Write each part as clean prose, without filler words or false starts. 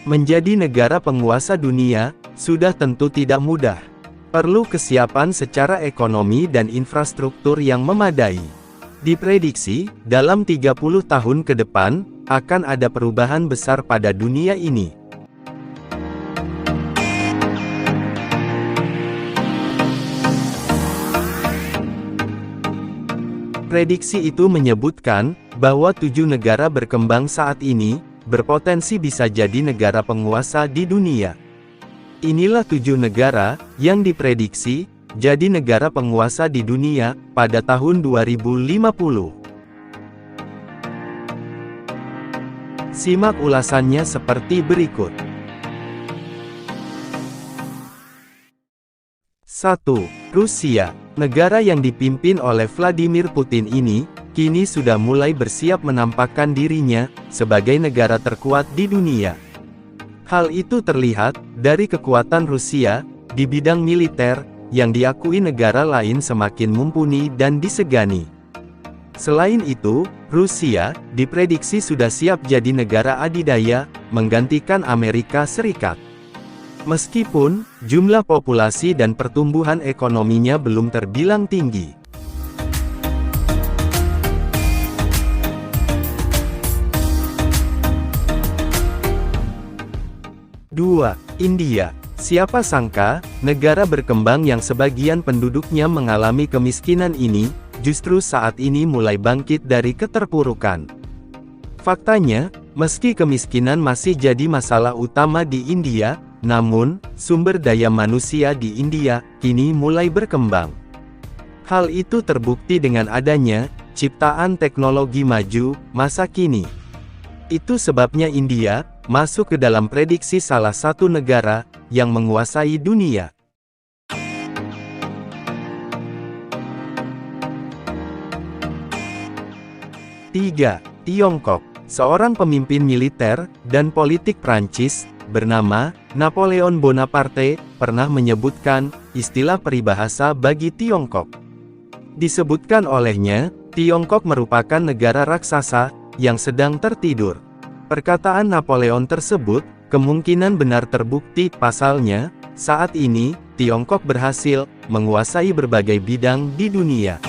Menjadi negara penguasa dunia, sudah tentu tidak mudah. Perlu kesiapan secara ekonomi dan infrastruktur yang memadai. Diprediksi, dalam 30 tahun ke depan, akan ada perubahan besar pada dunia ini. Prediksi itu menyebutkan, bahwa 7 negara berkembang saat ini, berpotensi bisa jadi negara penguasa di dunia. Inilah 7 negara, yang diprediksi, jadi negara penguasa di dunia, pada tahun 2050. Simak ulasannya seperti berikut. 1. Rusia. Negara yang dipimpin oleh Vladimir Putin ini, kini sudah mulai bersiap menampakkan dirinya, sebagai negara terkuat di dunia. Hal itu terlihat, dari kekuatan Rusia, di bidang militer, yang diakui negara lain semakin mumpuni dan disegani. Selain itu, Rusia, diprediksi sudah siap jadi negara adidaya, menggantikan Amerika Serikat. Meskipun, jumlah populasi dan pertumbuhan ekonominya belum terbilang tinggi. 2. India. Siapa sangka, negara berkembang yang sebagian penduduknya mengalami kemiskinan ini, justru saat ini mulai bangkit dari keterpurukan. Faktanya, meski kemiskinan masih jadi masalah utama di India, namun, sumber daya manusia di India, kini mulai berkembang. Hal itu terbukti dengan adanya, ciptaan teknologi maju, masa kini. Itu sebabnya India, masuk ke dalam prediksi salah satu negara, yang menguasai dunia. 3. Tiongkok. Seorang pemimpin militer, dan politik Prancis, bernama Napoleon Bonaparte, pernah menyebutkan, istilah peribahasa bagi Tiongkok. Disebutkan olehnya, Tiongkok merupakan negara raksasa, yang sedang tertidur. Perkataan Napoleon tersebut, kemungkinan benar terbukti, pasalnya, saat ini, Tiongkok berhasil, menguasai berbagai bidang di dunia.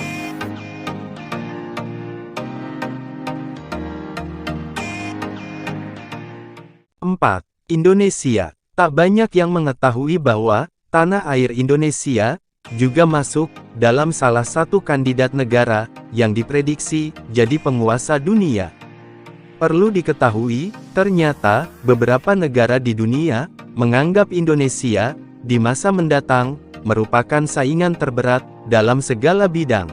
4. Indonesia. Tak banyak yang mengetahui bahwa, tanah air Indonesia, juga masuk, dalam salah satu kandidat negara, yang diprediksi, jadi penguasa dunia. Perlu diketahui, ternyata, beberapa negara di dunia, menganggap Indonesia, di masa mendatang, merupakan saingan terberat, dalam segala bidang.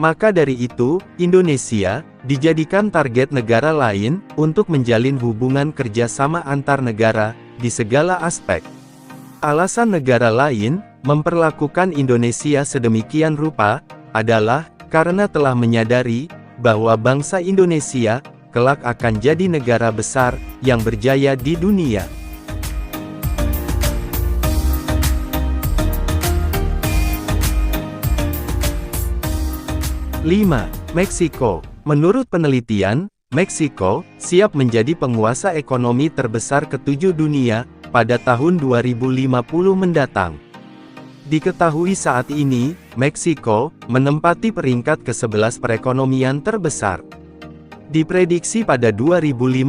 Maka dari itu, Indonesia, dijadikan target negara lain, untuk menjalin hubungan kerjasama antar negara, di segala aspek. Alasan negara lain, memperlakukan Indonesia sedemikian rupa, adalah, karena telah menyadari, bahwa bangsa Indonesia, kelak akan jadi negara besar, yang berjaya di dunia. 5. Meksiko. Menurut penelitian, Meksiko, siap menjadi penguasa ekonomi terbesar ke-7 dunia, pada tahun 2050 mendatang. Diketahui saat ini, Meksiko, menempati peringkat ke-11 perekonomian terbesar. Diprediksi pada 2050,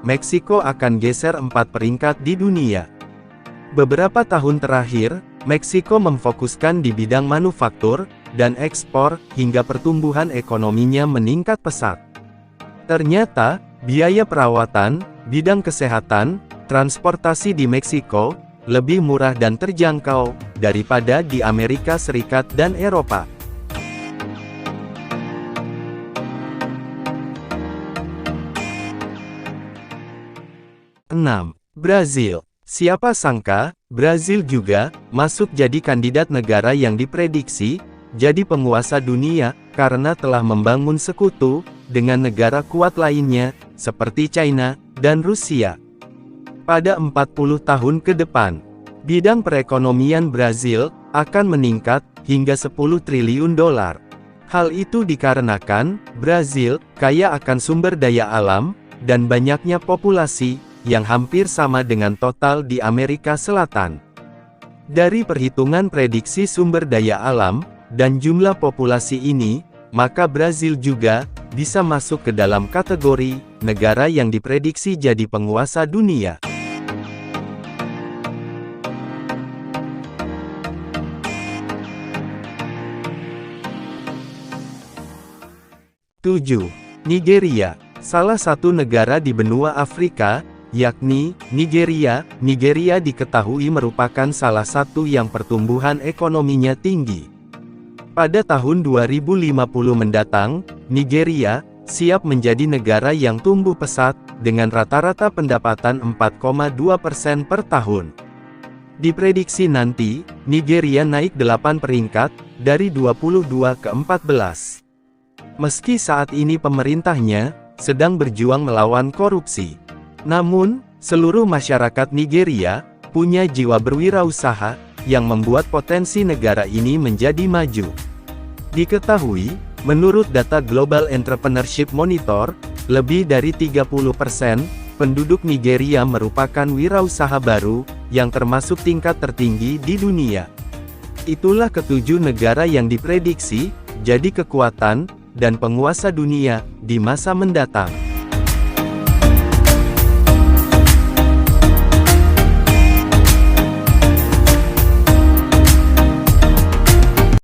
Meksiko akan geser 4 peringkat di dunia. Beberapa tahun terakhir, Meksiko memfokuskan di bidang manufaktur, dan ekspor, hingga pertumbuhan ekonominya meningkat pesat. Ternyata, biaya perawatan, bidang kesehatan, transportasi di Meksiko, lebih murah dan terjangkau, daripada di Amerika Serikat dan Eropa. 6. Brazil. Siapa sangka, Brazil juga, masuk jadi kandidat negara yang diprediksi, jadi penguasa dunia, karena telah membangun sekutu, dengan negara kuat lainnya, seperti China, dan Rusia. Pada 40 tahun ke depan, bidang perekonomian Brazil, akan meningkat, hingga 10 triliun dolar. Hal itu dikarenakan, Brazil, kaya akan sumber daya alam, dan banyaknya populasi, yang hampir sama dengan total di Amerika Selatan. Dari perhitungan prediksi sumber daya alam, dan jumlah populasi ini, maka Brazil juga bisa masuk ke dalam kategori negara yang diprediksi jadi penguasa dunia. Nigeria, salah satu negara di benua Afrika, yakni Nigeria. Nigeria diketahui merupakan salah satu yang pertumbuhan ekonominya tinggi. Pada tahun 2050 mendatang, Nigeria siap menjadi negara yang tumbuh pesat, dengan rata-rata pendapatan 4,2% per tahun. Diprediksi nanti, Nigeria naik 8 peringkat, dari 22 ke 14. Meski saat ini pemerintahnya sedang berjuang melawan korupsi. Namun, seluruh masyarakat Nigeria punya jiwa berwirausaha yang membuat potensi negara ini menjadi maju. Diketahui, menurut data Global Entrepreneurship Monitor, lebih dari 30% penduduk Nigeria merupakan wirausaha baru, yang termasuk tingkat tertinggi di dunia. Itulah ketujuh negara yang diprediksi jadi kekuatan dan penguasa dunia di masa mendatang.